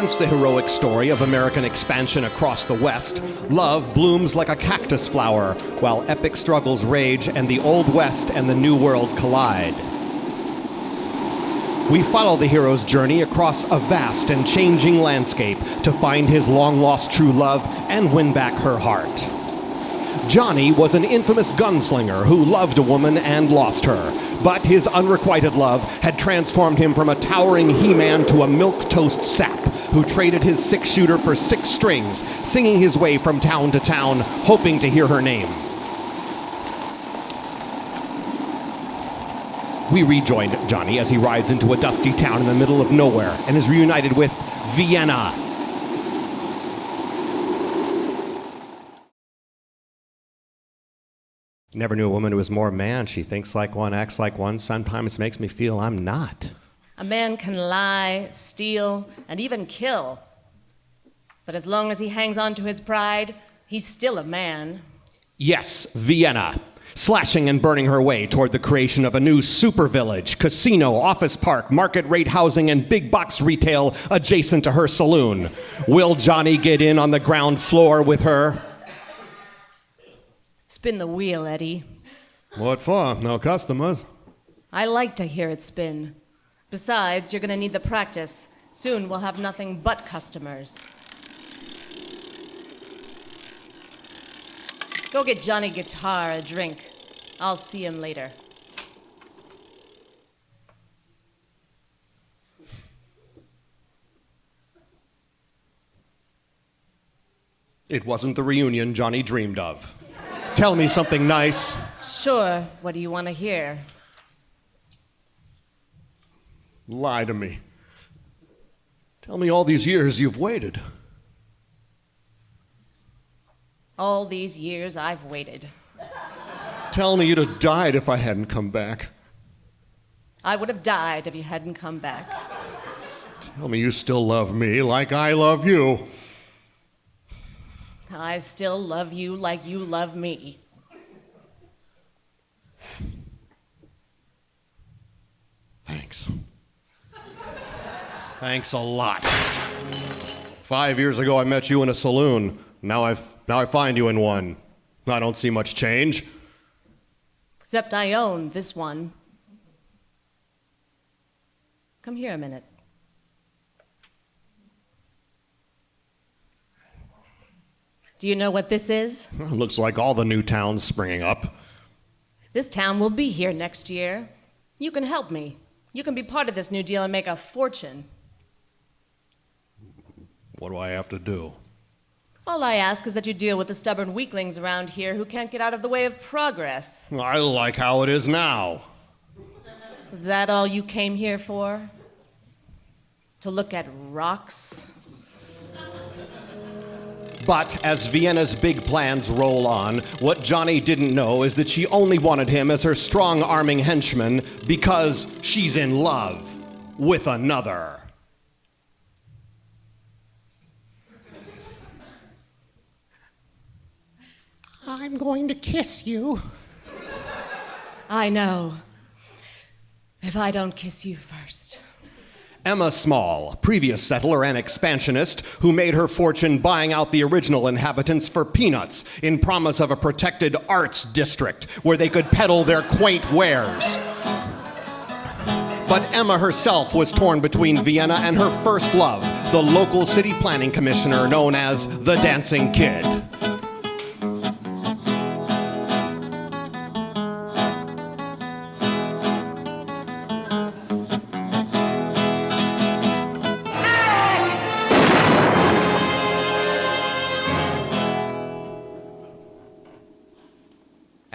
against the heroic story of American expansion across the West, love blooms like a cactus flower, while epic struggles rage and the Old West and the New World collide. We follow the hero's journey across a vast and changing landscape to find his long-lost true love and win back her heart. Johnny was an infamous gunslinger who loved a woman and lost her, but his unrequited love had transformed him from a towering He-Man to a milquetoast sap who traded his six-shooter for six strings, singing his way from town to town, hoping to hear her name. We rejoined Johnny as he rides into a dusty town in the middle of nowhere and is reunited with Vienna. Never knew a woman who was more man. She thinks like one, acts like one, sometimes makes me feel I'm not. A man can lie, steal, and even kill. But as long as he hangs on to his pride, he's still a man. Yes, Vienna. Slashing and burning her way toward the creation of a new super village, casino, office park, market rate housing, and big box retail adjacent to her saloon. Will Johnny get in on the ground floor with her? Spin the wheel, Eddie. What for? No customers. I like to hear it spin. Besides, you're gonna need the practice. Soon we'll have nothing but customers. Go get Johnny Guitar a drink. I'll see him later. It wasn't the reunion Johnny dreamed of. Tell me something nice. Sure, what do you want to hear? Lie to me. Tell me all these years you've waited. All these years I've waited. Tell me you'd have died if I hadn't come back. I would have died if you hadn't come back. Tell me you still love me like I love you. I still love you like you love me. Thanks. Thanks a lot. 5 years ago I met you in a saloon. Now I find you in one. I don't see much change. Except I own this one. Come here a minute. Do you know what this is? Looks like all the new towns springing up. This town will be here next year. You can help me. You can be part of this new deal and make a fortune. What do I have to do? All I ask is that you deal with the stubborn weaklings around here who can't get out of the way of progress. I like how it is now. Is that all you came here for? To look at rocks? But as Vienna's big plans roll on, what Johnny didn't know is that she only wanted him as her strong-arming henchman because she's in love with another. I'm going to kiss you. I know. If I don't kiss you first. Emma Small, previous settler and expansionist, who made her fortune buying out the original inhabitants for peanuts in promise of a protected arts district where they could peddle their quaint wares. But Emma herself was torn between Vienna and her first love, the local city planning commissioner known as the Dancing Kid.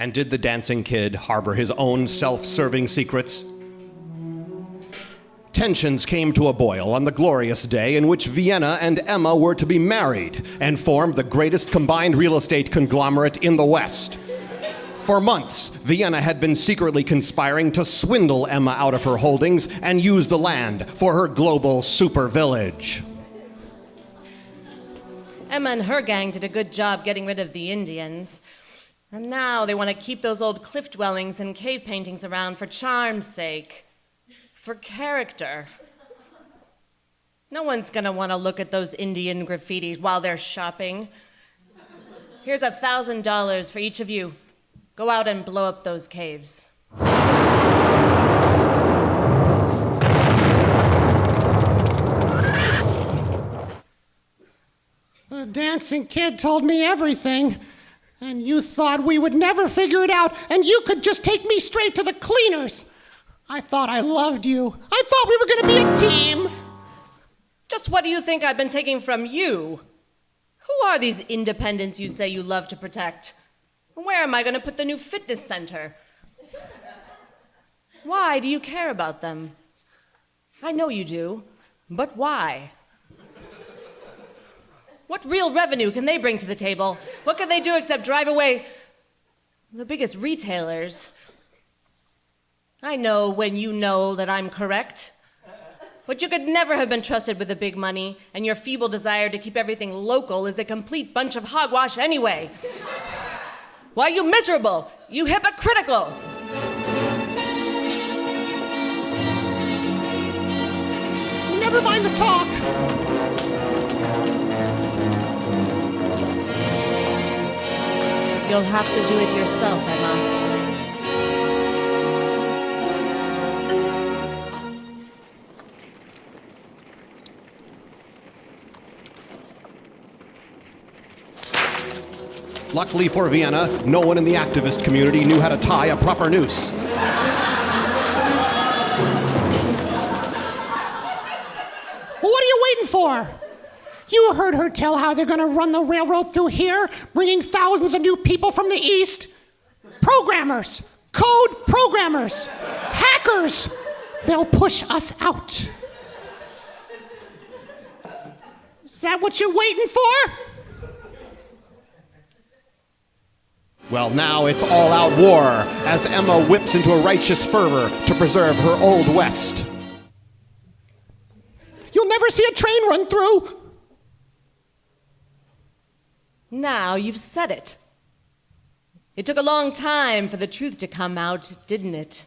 And did the Dancing Kid harbor his own self-serving secrets? Tensions came to a boil on the glorious day in which Vienna and Emma were to be married and form the greatest combined real estate conglomerate in the West. For months, Vienna had been secretly conspiring to swindle Emma out of her holdings and use the land for her global super village. Emma and her gang did a good job getting rid of the Indians. And now they want to keep those old cliff dwellings and cave paintings around for charm's sake. For character. No one's gonna want to look at those Indian graffitis while they're shopping. Here's $1,000 for each of you. Go out and blow up those caves. The dancing kid told me everything, and you thought we would never figure it out, and you could just take me straight to the cleaners. I thought I loved you. I thought we were going to be a team. Just what do you think I've been taking from you? Who are these independents you say you love to protect? Where am I going to put the new fitness center? Why do you care about them? I know you do, but why? What real revenue can they bring to the table? What can they do except drive away the biggest retailers? I know when you know that I'm correct. But you could never have been trusted with the big money, and your feeble desire to keep everything local is a complete bunch of hogwash anyway. Why, you miserable! You hypocritical! Never mind the talk. You'll have to do it yourself, Emma. Luckily for Vienna, no one in the activist community knew how to tie a proper noose. Well, what are you waiting for? You heard her tell how they're going to run the railroad through here, bringing thousands of new people from the east. Programmers, code programmers, hackers. They'll push us out. Is that what you're waiting for? Well, now it's all-out war as Emma whips into a righteous fervor to preserve her Old West. You'll never see a train run through. Now you've said it. It took a long time for the truth to come out, didn't it?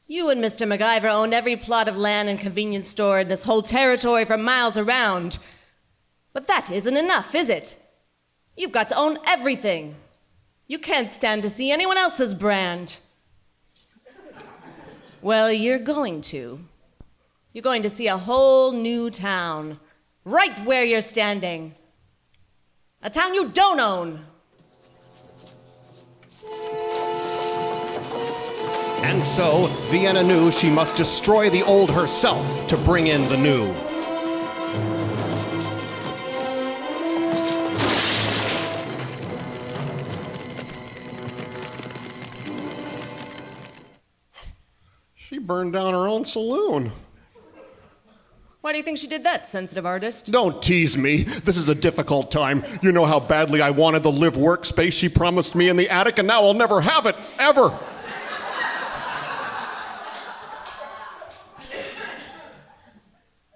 You and Mr. MacGyver owned every plot of land and convenience store in this whole territory for miles around. But that isn't enough, is it? You've got to own everything. You can't stand to see anyone else's brand. Well, you're going to. You're going to see a whole new town, right where you're standing. A town you don't own. And so, Vienna knew she must destroy the old herself to bring in the new. She burned down her own saloon. Why do you think she did that, sensitive artist? Don't tease me. This is a difficult time. You know how badly I wanted the live workspace she promised me in the attic, and now I'll never have it, ever.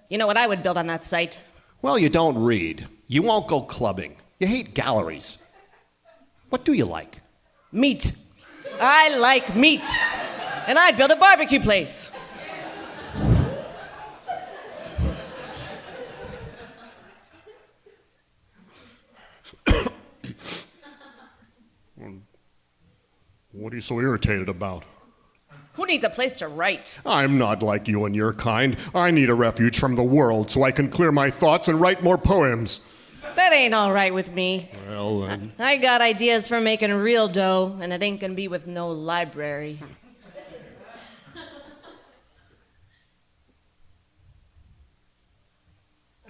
You know what I would build on that site? Well, you don't read. You won't go clubbing. You hate galleries. What do you like? Meat. I like meat. And I'd build a barbecue place. What are you so irritated about? Who needs a place to write? I'm not like you and your kind. I need a refuge from the world so I can clear my thoughts and write more poems. That ain't all right with me. Well, then. I got ideas for making real dough, and it ain't gonna be with no library.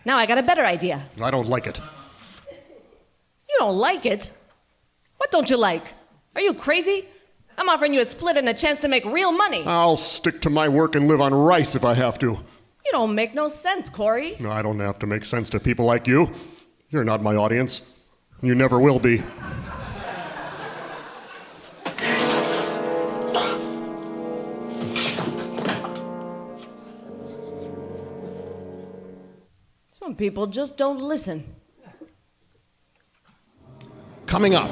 Now I got a better idea. I don't like it. You don't like it? What don't you like? Are you crazy? I'm offering you a split and a chance to make real money. I'll stick to my work and live on rice if I have to. You don't make no sense, Corey. No, I don't have to make sense to people like you. You're not my audience. You never will be. Some people just don't listen. Coming up,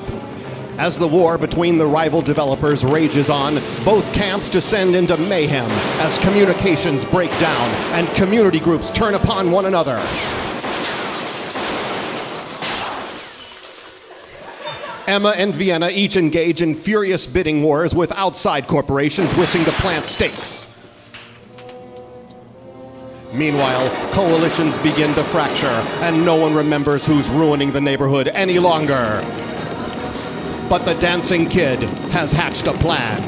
As the war between the rival developers rages on, both camps descend into mayhem as communications break down and community groups turn upon one another. Emma and Vienna each engage in furious bidding wars with outside corporations wishing to plant stakes. Meanwhile, coalitions begin to fracture, and no one remembers who's ruining the neighborhood any longer. But the dancing kid has hatched a plan.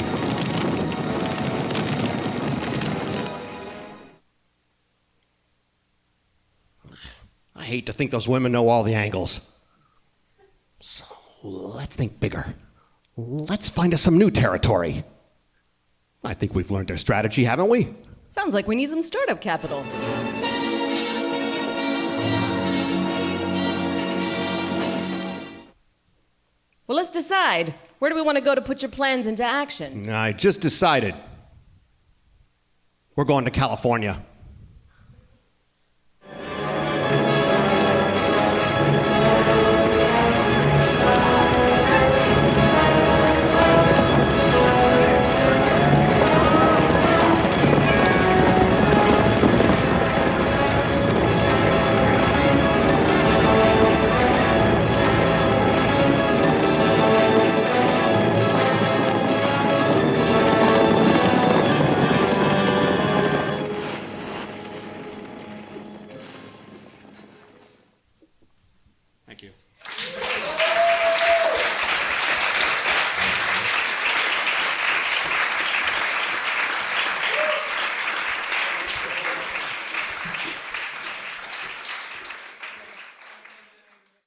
I hate to think those women know all the angles. So let's think bigger. Let's find us some new territory. I think we've learned our strategy, haven't we? Sounds like we need some startup capital. Well, let's decide. Where do we want to go to put your plans into action? I just decided. We're going to California.